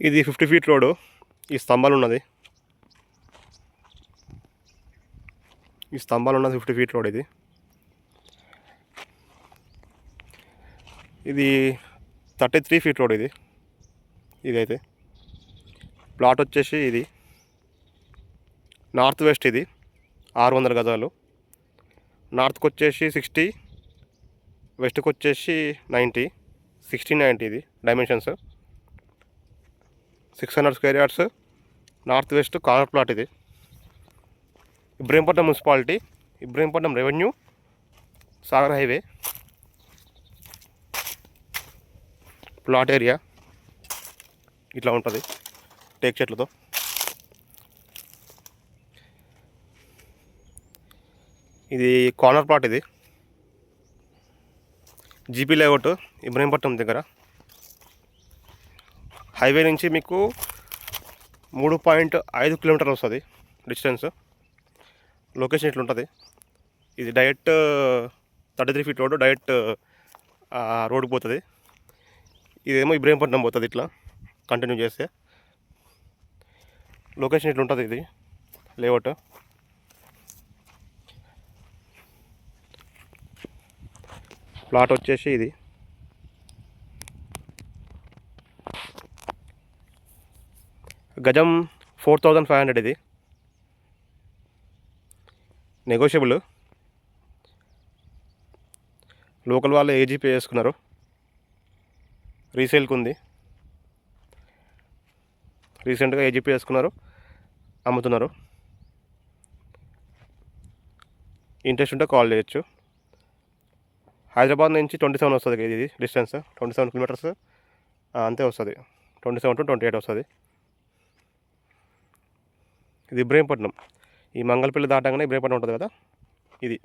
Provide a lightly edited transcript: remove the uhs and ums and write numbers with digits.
ఇది 50 feet road. ఈ స్తంభాలు ఉన్నది 50 ఫీట్ రోడ్. ఇది 33 ఫీట్ రోడ్. ఇదైతే ప్లాట్ వచ్చేసి ఇది నార్త్ వెస్ట్. ఇది 600 గజాలు. నార్త్కి వచ్చేసి 60, వెస్ట్కి వచ్చేసి 90, 60-90. ఇది dimensions 600 square yards. North west corner plot. ఇది Ibrahimpatnam municipality, Ibrahimpatnam revenue, Sagar highway. Plot area ఇట్లా ఉంటుంది టేక్ చెట్లతో. ఇది కార్నర్ ప్లాట్. ఇది జీపీ లేఅవుట్, ఇబ్రహీంపట్నం దగ్గర. హైవే నుంచి మీకు 3.5 కిలోమీటర్లు వస్తుంది డిస్టెన్స్. లొకేషన్ ఇట్లా ఉంటుంది. ఇది డైరెక్ట్ 33 ఫీట్ రోడ్డు, డైరెక్ట్ రోడ్డుకి పోతుంది. ఇదేమో ఇబ్రహీంపట్నం పోతుంది. ఇట్లా కంటిన్యూ చేస్తే లొకేషన్ ఇట్లా ఉంటుంది. ఇది లేఅవుట్. ప్లాట్ వచ్చేసి ఇది గజం 4500. ఇది నెగోషియబుల్. లోకల్ వాళ్ళు ఏజీపీ వేసుకున్నారు. రీసేల్కి ఉంది. రీసెంట్గా ఏజీపీ వేసుకున్నారు, అమ్ముతున్నారు. ఇంట్రెస్ట్ ఉంటే కాల్ చేయొచ్చు. హైదరాబాద్ నుంచి 27 వస్తుంది. ఇది డిస్టెన్స్ 27 కిలోమీటర్స్ అంతే వస్తుంది. 27 to 28 వస్తుంది. ఇది ఇబ్రహీంపట్నం. ఈ మంగళపల్లి దాటగానే ఇబ్రహీంపట్నం ఉంటుంది కదా, ఇది.